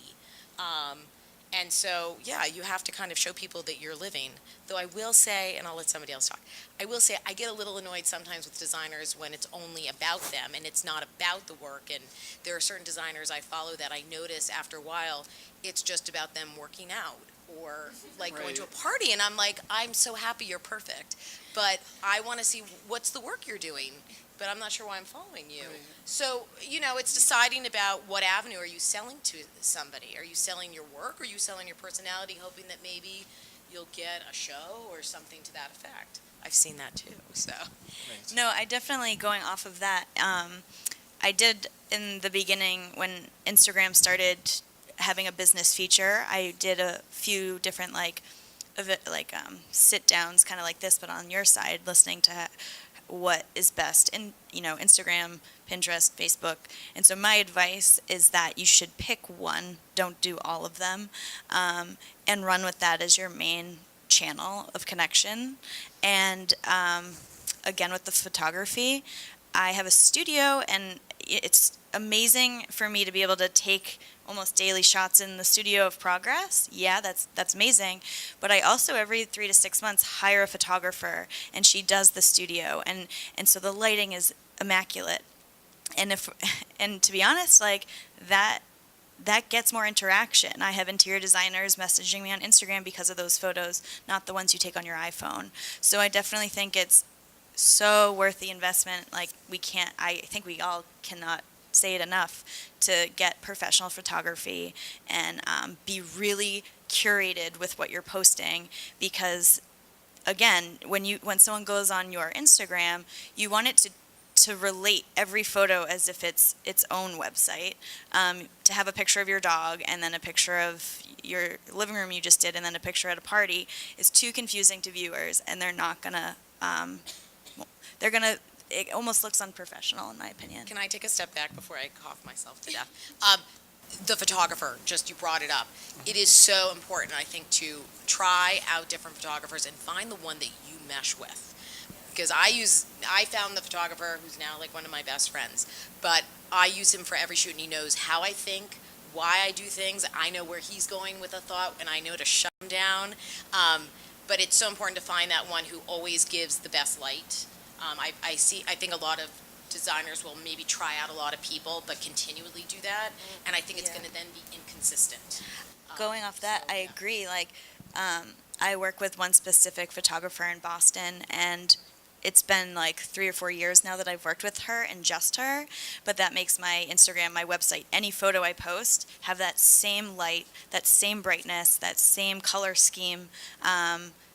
And so, yeah, you have to kind of show people that you're living. Though I will say, and I'll let somebody else talk, I will say I get a little annoyed sometimes with designers when it's only about them and it's not about the work. And there are certain designers I follow that I notice after a while, it's just about them working out or like going to a party. And I'm like, I'm so happy you're perfect. But I want to see what's the work you're doing. But I'm not sure why I'm following you. So, it's deciding about what avenue are you selling to somebody. Are you selling your work? Or are you selling your personality, hoping that maybe you'll get a show or something to that effect? I've seen that too, so. No, I definitely, going off of that, I did in the beginning when Instagram started having a business feature, I did a few different sit downs, kind of like this, but on your side, listening to what is best in Instagram, Pinterest, Facebook. And so my advice is that you should pick one, don't do all of them, and run with that as your main channel of connection. And again, with the photography, I have a studio, and it's amazing for me to be able to take almost daily shots in the studio of progress. Yeah, that's amazing. But I also, every 3 to 6 months, hire a photographer, and she does the studio, and so the lighting is immaculate. And to be honest, like that gets more interaction. I have interior designers messaging me on Instagram because of those photos, not the ones you take on your iPhone. So I definitely think it's so worth the investment. Like I think we all cannot say it enough, to get professional photography and be really curated with what you're posting, because again, when someone goes on your Instagram, you want it to relate every photo as if it's its own website. To have a picture of your dog and then a picture of your living room you just did and then a picture at a party is too confusing to viewers, and they're not gonna it almost looks unprofessional, in my opinion. Can I take a step back before I cough myself to death? The photographer, just you brought it up. It is so important, I think, to try out different photographers and find the one that you mesh with. Because I found the photographer who's now like one of my best friends, but I use him for every shoot, and he knows how I think, why I do things. I know where he's going with a thought, and I know to shut him down. But it's so important to find that one who always gives the best light. I think a lot of designers will maybe try out a lot of people, but continually do that, and I think it's going to then be inconsistent. Going off that, I agree. Like, I work with one specific photographer in Boston, and it's been like 3 or 4 years now that I've worked with her and just her, but that makes my Instagram, my website, any photo I post have that same light, that same brightness, that same color scheme.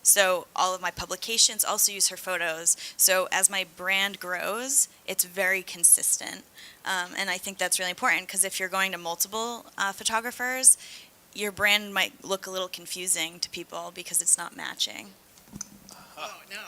So all of my publications also use her photos. So as my brand grows, it's very consistent. And I think that's really important, because if you're going to multiple photographers, your brand might look a little confusing to people because it's not matching. Oh, no.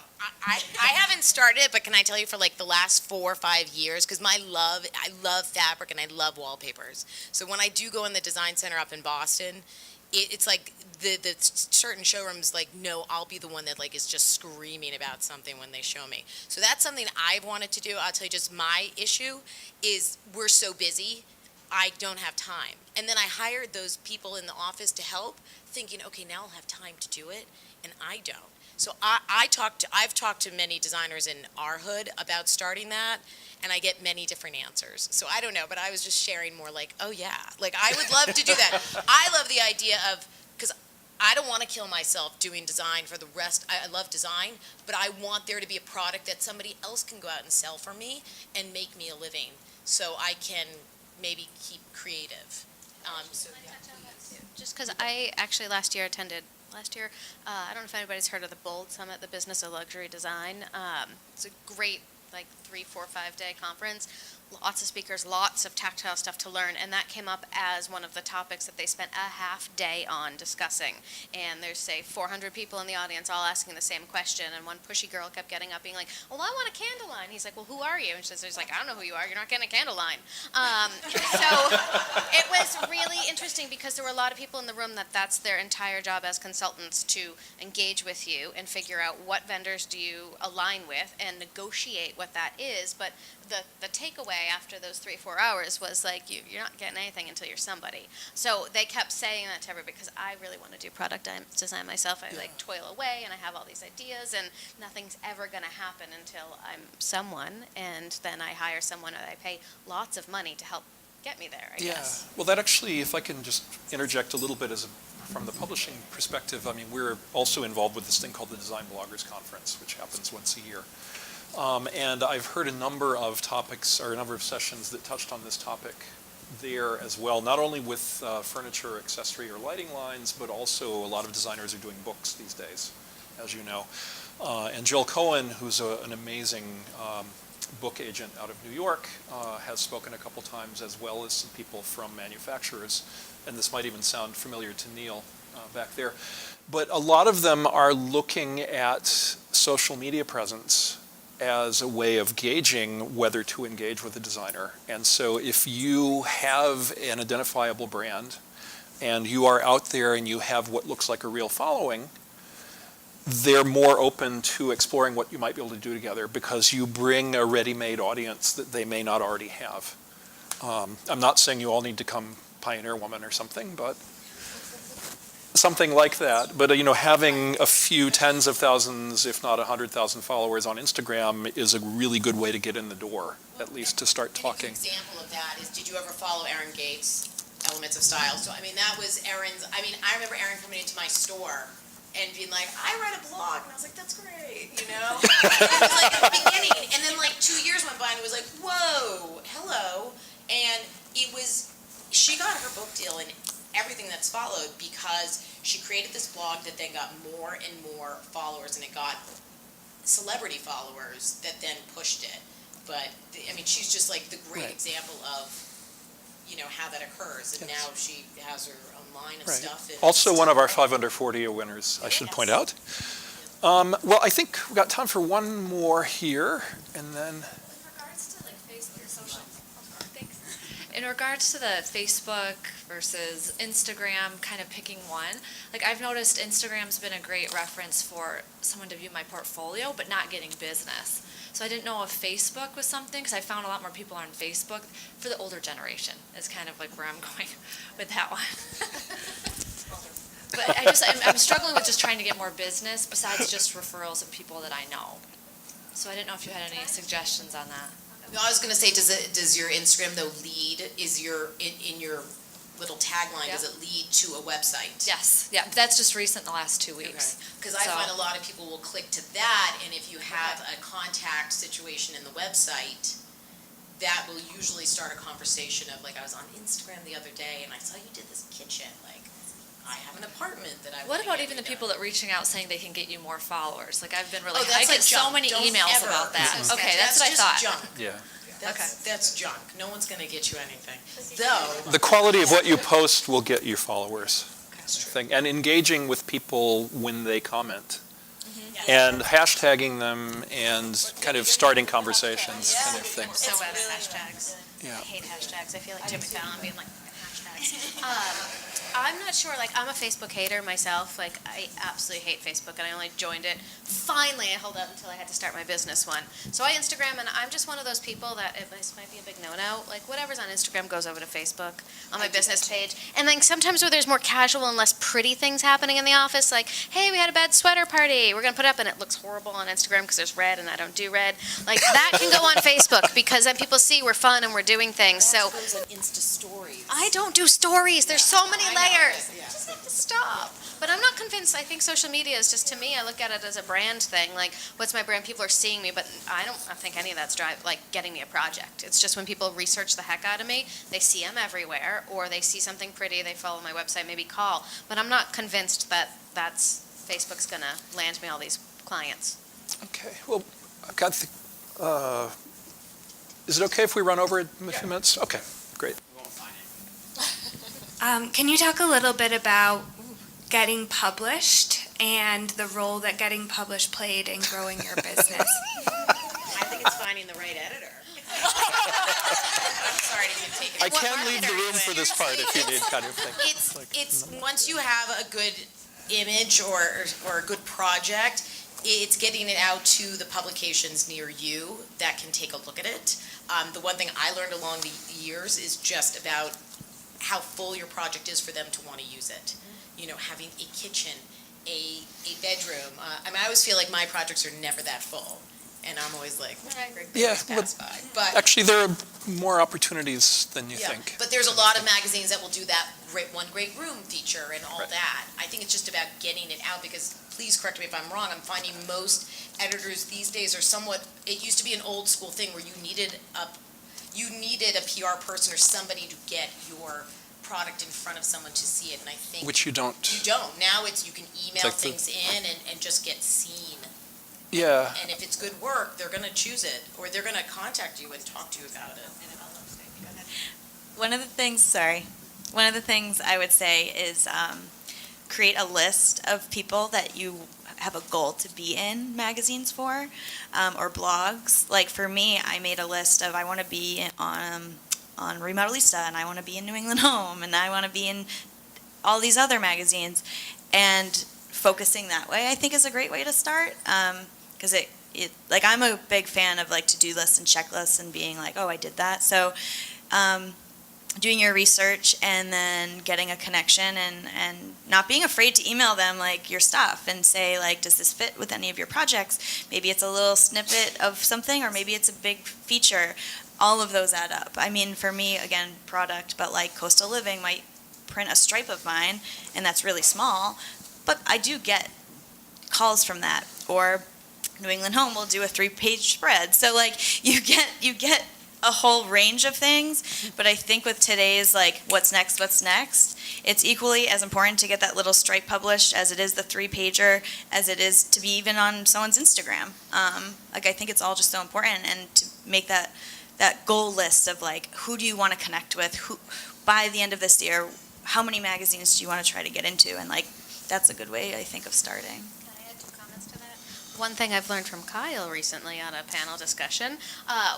I haven't started it, but can I tell you for like the last 4 or 5 years, because I love fabric and I love wallpapers. So when I do go in the design center up in Boston, it's like the certain showrooms like, no, I'll be the one that like is just screaming about something when they show me. So that's something I've wanted to do. I'll tell you, just my issue is we're so busy, I don't have time. And then I hired those people in the office to help, thinking, okay, now I'll have time to do it, and I don't. So I've talked to many designers in our hood about starting that, and I get many different answers. So I don't know, but I was just sharing more like, oh yeah, like I would love to do that. I love the idea of, because I don't want to kill myself doing design for the rest. I love design, but I want there to be a product that somebody else can go out and sell for me and make me a living, so I can maybe keep creative. So yeah. Just because I actually last year, I don't know if anybody's heard of the Bold Summit, the Business of Luxury Design. It's a great, like 3, 4, 5-day conference. Lots of speakers, lots of tactile stuff to learn, and that came up as one of the topics that they spent a half day on discussing. And there's, say, 400 people in the audience all asking the same question, and one pushy girl kept getting up being like, well, I want a candle line. He's like, well, who are you? And she's like, I don't know who you are. You're not getting a candle line. So it was really interesting because there were a lot of people in the room that's their entire job as consultants, to engage with you and figure out what vendors do you align with and negotiate what that is. But the takeaway after those 3-4 hours was like, you're not getting anything until you're somebody. So they kept saying that to everybody, because I really want to do product design myself. I like toil away and I have all these ideas, and nothing's ever going to happen until I'm someone, and then I hire someone or I pay lots of money to help get me there, I guess. Well, that actually, if I can just interject a little bit from the publishing perspective, I mean, we're also involved with this thing called the Design Bloggers Conference, which happens once a year. And I've heard a number of topics, or a number of sessions that touched on this topic there as well, not only with furniture, accessory, or lighting lines, but also a lot of designers are doing books these days, as you know. And Jill Cohen, who's an amazing book agent out of New York, has spoken a couple times, as well as some people from manufacturers, and this might even sound familiar to Neil back there. But a lot of them are looking at social media presence as a way of gauging whether to engage with a designer. And so if you have an identifiable brand and you are out there and you have what looks like a real following, they're more open to exploring what you might be able to do together, because you bring a ready-made audience that they may not already have. I'm not saying you all need to come Pioneer Woman or something, but something like that. But having a few tens of thousands, if not 100,000 followers on Instagram is a really good way to get in the door, at least to start talking. An example of that is, did you ever follow Erin Gates, Elements of Style? So I mean, that was Erin's. I mean, I remember Erin coming into my store and being like, I read a blog, and I was like, that's great, It was like the beginning, and then like 2 years went by, and it was like, whoa, hello, and she got her book deal and everything that's followed because she created this blog that then got more and more followers, and it got celebrity followers that then pushed it. But I mean, she's just like the great example of how that occurs, and now she has her own line of stuff. And also one of our 5 Under 40 winners, I should point out. Well, I think we've got time for one more here, and then in regards to the Facebook versus Instagram, kind of picking one, like I've noticed Instagram's been a great reference for someone to view my portfolio, but not getting business. So I didn't know if Facebook was something, because I found a lot more people on Facebook for the older generation, is kind of like where I'm going with that one. But I'm struggling with just trying to get more business besides just referrals of people that I know. So I didn't know if you had any suggestions on that. No, I was going to say, does your Instagram though lead? Is in your little tagline? Yep. Does it lead to a website? Yes, yeah, that's just recent, the last 2 weeks. Because I find a lot of people will click to that, and if you have a contact situation in the website, that will usually start a conversation of like, I was on Instagram the other day and I saw you did this kitchen, like I have an apartment that I. What about even the people that reaching out saying they can get you more followers? Like I've been really, I get so many emails about that. Okay, that's what I thought. Junk. Yeah. That's junk. No one's going to get you anything. Though The quality of what you post will get you followers. that's true. Thing. And engaging with people when they comment and hashtagging them and kind of starting conversations kind of thing. I'm so bad at hashtags. Yeah. I hate hashtags. I feel like Jimmy Fallon being like, hashtags. I'm not sure, like, I'm a Facebook hater myself. Like, I absolutely hate Facebook, and I only joined it. Finally, I held out until I had to start my business one. So I Instagram, and I'm just one of those people that, this might be a big no-no, like, whatever's on Instagram goes over to Facebook on my business page. And then sometimes where there's more casual and less pretty things happening in the office, like, hey, we had a bad sweater party, we're going to put up, and it looks horrible on Instagram because there's red, and I don't do red. Like, that can go on Facebook because then people see we're fun and we're doing things. So goes on Insta stories. I don't do stories. There's so many layers. Just have to stop. But I'm not convinced. I think social media is just, to me, I look at it as a brand thing. Like, what's my brand? People are seeing me, but I think any of that's getting me a project. It's just when people research the heck out of me, they see I'm everywhere, or they see something pretty, they follow my website, maybe call. But I'm not convinced that Facebook's going to land me all these clients. Okay, well, I've got is it okay if we run over it in a few minutes? Okay, great. Can you talk a little bit about getting published and the role that getting published played in growing your business? I think it's finding the right editor. I'm sorry to continue. I can leave the room for this part if you need kind of thing. It's once you have a good image or a good project, it's getting it out to the publications near you that can take a look at it. The one thing I learned along the years is just about how full your project is for them to want to use it. You know, having a kitchen, a bedroom. I always feel like my projects are never that full. And I'm always like, Greg Yeah, pass by. But actually, there are more opportunities than you think. But there's a lot of magazines that will do that great room feature and all Right. that. I think it's just about getting it out because, please correct me if I'm wrong, I'm finding most editors these days are somewhat, it used to be an old school thing where you needed a PR person or somebody to get your product in front of someone to see it, and I think Which you don't. you don't. Now you can email like things in and just get seen. Yeah. And if it's good work, they're gonna choose it, or they're gonna contact you and talk to you about it. One of the things I would say is create a list of people that you have a goal to be in magazines for, or blogs. Like for me, I made a list of I want to be on Remodelista, and I want to be in New England Home, and I want to be in all these other magazines, and focusing that way I think is a great way to start, because like I'm a big fan of like to-do lists and checklists and being like, oh, I did that. So doing your research and then getting a connection and not being afraid to email them like your stuff and say like, does this fit with any of your projects? Maybe it's a little snippet of something, or maybe it's a big feature. All of those add up. I mean, for me, again, product, but like Coastal Living might print a stripe of mine, and that's really small, but I do get calls from that. Or New England Home will do a 3-page spread. So like you get a whole range of things, but I think with today's like what's next, it's equally as important to get that little stripe published as it is the 3-pager, as it is to be even on someone's Instagram. Like I think it's all just so important, and to make that goal list of like, who do you want to connect with, who by the end of this year, how many magazines do you want to try to get into, and like that's a good way I think of starting. Can I add 2 comments to that? One thing I've learned from Kyle recently on a panel discussion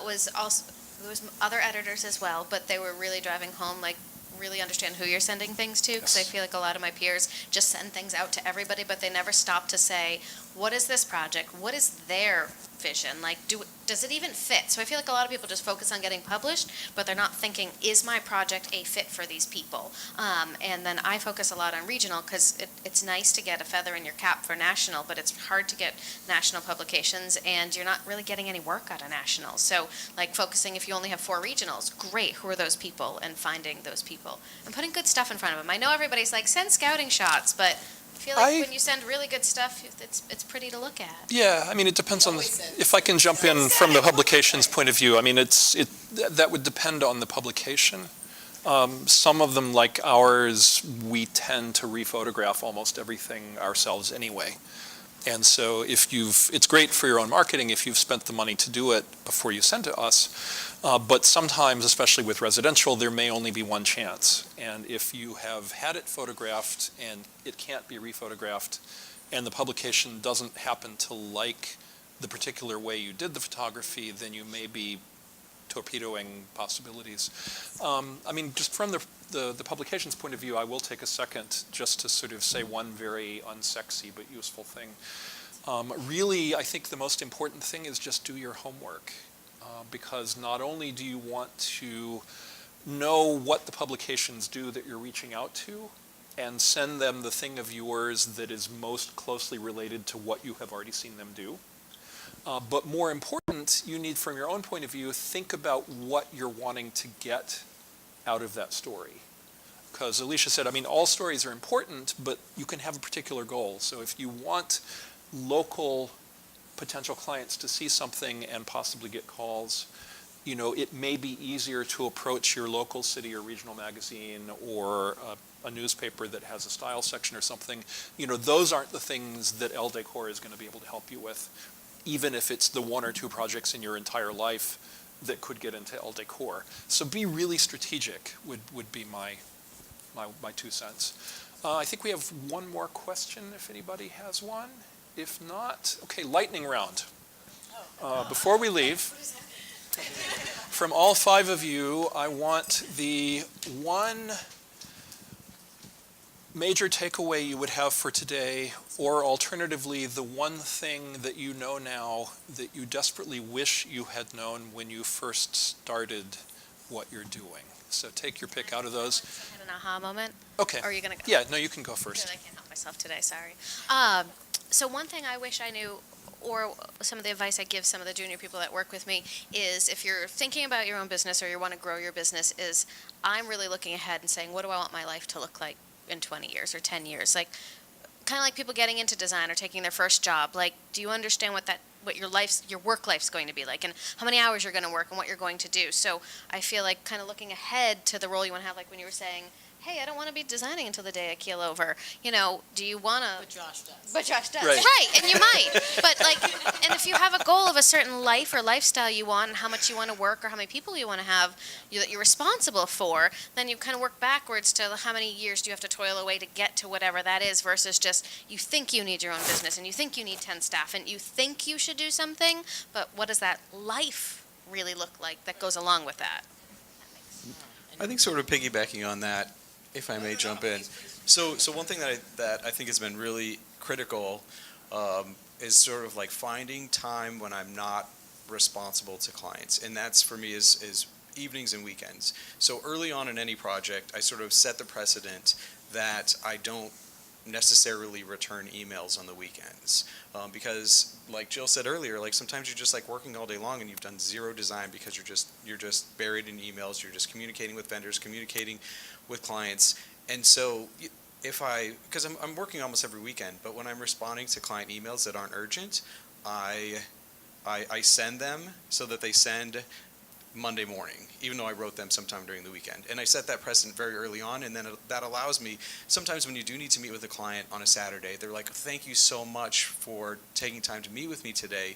was also, there was other editors as well, but they were really driving home, like, really understand who you're sending things to, because I feel like a lot of my peers just send things out to everybody, but they never stop to say, what is this project? What is their vision? Like, does it even fit? So I feel like a lot of people just focus on getting published, but they're not thinking, is my project a fit for these people? And then I focus a lot on regional, because it's nice to get a feather in your cap for national, but it's hard to get national publications, and you're not really getting any work out of nationals. So like focusing, if you only have 4 regionals, great, who are those people, and finding those people and putting good stuff in front of them. I know everybody's like, send scouting shots, but I feel like when you send really good stuff, it's pretty to look at. Yeah, I mean, it depends on if I can jump in from the publication's point of view. I mean, that would depend on the publication. Some of them, like ours, we tend to rephotograph almost everything ourselves anyway. And so it's great for your own marketing if you've spent the money to do it before you send to us. But sometimes, especially with residential, there may only be one chance. And if you have had it photographed and it can't be rephotographed, and the publication doesn't happen to like the particular way you did the photography, then you may be torpedoing possibilities. I mean, just from the publication's point of view, I will take a second just to sort of say one very unsexy but useful thing. Really, I think the most important thing is just do your homework, because not only do you want to know what the publications do that you're reaching out to, and send them the thing of yours that is most closely related to what you have already seen them do. But more important, you need, from your own point of view, think about what you're wanting to get out of that story. Because Alicia said, I mean, all stories are important, but you can have a particular goal. So if you want local potential clients to see something and possibly get calls, you know, it may be easier to approach your local city or regional magazine or a newspaper that has a style section or something. You know, those aren't the things that Elle Decor is going to be able to help you with, even if it's the one or two projects in your entire life that could get into Elle Decor. So be really strategic would be my 2 cents. I think we have one more question if anybody has one. If not, okay, lightning round. Before we leave, from all 5 of you, I want the one major takeaway you would have for today, or alternatively, the one thing that you know now that you desperately wish you had known when you first started what you're doing. So take your pick out of those. I had an aha moment. Okay. Or are you going to go? Yeah, no, you can go first. Good, I can't help myself today, sorry. So one thing I wish I knew, or some of the advice I give some of the junior people that work with me, is if you're thinking about your own business or you want to grow your business, is I'm really looking ahead and saying, what do I want my life to look like in 20 years or 10 years? Like, kind of like people getting into design or taking their first job. Like, do you understand what your work life's going to be like, and how many hours you're going to work and what you're going to do? So I feel like kind of looking ahead to the role you want to have, like when you were saying, hey, I don't want to be designing until the day I keel over. You know, do you want to? But Josh does. But Josh does. Right. Right, and you might. But like, and if you have a goal of a certain life or lifestyle you want, and how much you want to work or how many people you want to have that you're responsible for, then you kind of work backwards to how many years do you have to toil away to get to whatever that is, versus just you think you need your own business and you think you need 10 staff and you think you should do something, but what does that life really look like that goes along with that? I think sort of piggybacking on that, if I may jump in. So one thing that I think has been really critical is sort of like finding time when I'm not responsible to clients, and that's for me is evenings and weekends. So early on in any project, I sort of set the precedent that I don't necessarily return emails on the weekends, because like Jill said earlier, like sometimes you're just like working all day long and you've done zero design because you're just buried in emails, you're just communicating with vendors, communicating with clients. And so because I'm working almost every weekend, but when I'm responding to client emails that aren't urgent, I send them so that they send Monday morning, even though I wrote them sometime during the weekend. And I set that precedent very early on, and then that allows me, sometimes when you do need to meet with a client on a Saturday, they're like, thank you so much for taking time to meet with me today,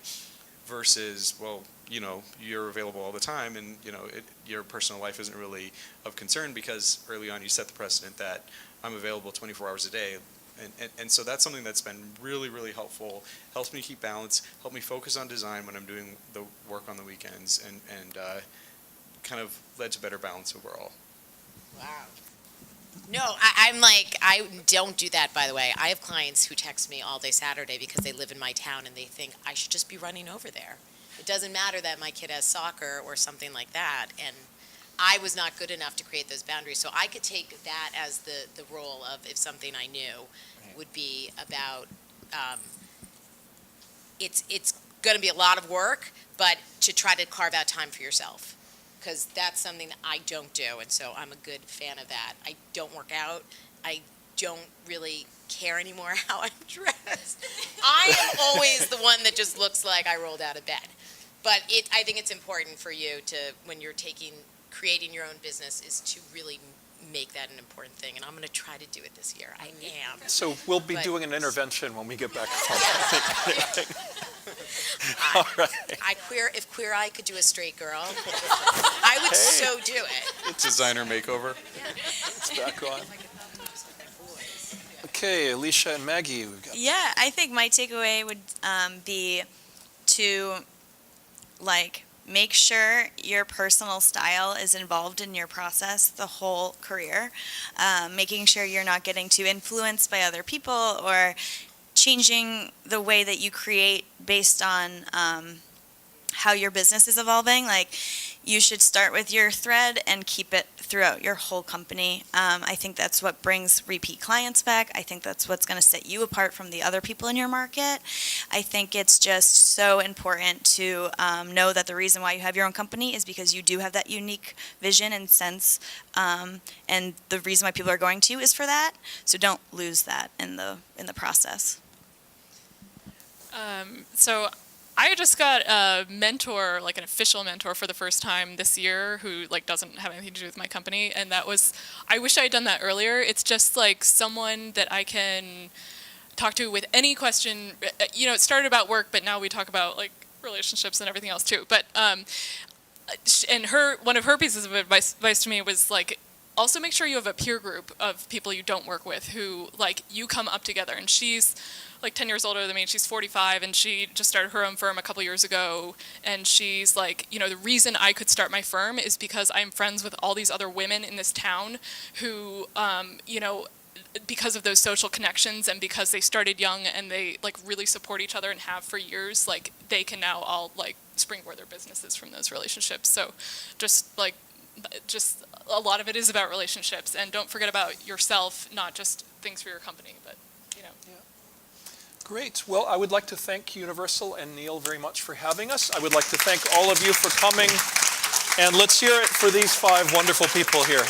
versus, well, you know, you're available all the time, and, you know, your personal life isn't really of concern because early on you set the precedent that I'm available 24 hours a day. And so that's something that's been really, really helpful, helps me keep balance, help me focus on design when I'm doing the work on the weekends, and kind of led to better balance overall. Wow. No, I don't do that, by the way. I have clients who text me all day Saturday because they live in my town and they think I should just be running over there. It doesn't matter that my kid has soccer or something like that, and I was not good enough to create those boundaries. So I could take that as the role of, if something I knew would be about, it's going to be a lot of work, but to try to carve out time for yourself, because that's something that I don't do, and so I'm a good fan of that. I don't work out. I don't really care anymore how I'm dressed. I am always the one that just looks like I rolled out of bed. But I think it's important for you to, when you're creating your own business, is to really make that an important thing, and I'm going to try to do it this year. I am. So we'll be doing an intervention when we get back home. All right. If Queer Eye could do a straight girl, I would so do it. Designer makeover. It's back on. Okay, Alicia and Maggie, we've got. Yeah, I think my takeaway would be to make sure your personal style is involved in your process the whole career. Making sure you're not getting too influenced by other people or changing the way that you create based on how your business is evolving. You should start with your thread and keep it throughout your whole company. I think that's what brings repeat clients back. I think that's what's going to set you apart from the other people in your market. I think it's just so important to know that the reason why you have your own company is because you do have that unique vision and sense, and the reason why people are going to you is for that. So don't lose that in the process. So I just got a mentor, like an official mentor for the first time this year who doesn't have anything to do with my company. And that was, I wish I had done that earlier. It's just someone that I can talk to with any question. It started about work, but now we talk about relationships and everything else too. But, and one of her pieces of advice to me was also make sure you have a peer group of people you don't work with who you come up together. And she's 10 years older than me. She's 45, and she just started her own firm a couple years ago. And she's the reason I could start my firm is because I'm friends with all these other women in this town who, because of those social connections and because they started young and they really support each other and have for years, they can now all springboard their businesses from those relationships. So just a lot of it is about relationships, and don't forget about yourself, not just things for your company, but Yeah. Great. Well, I would like to thank Universal and Neil very much for having us. I would like to thank all of you for coming, and let's hear it for these 5 wonderful people here.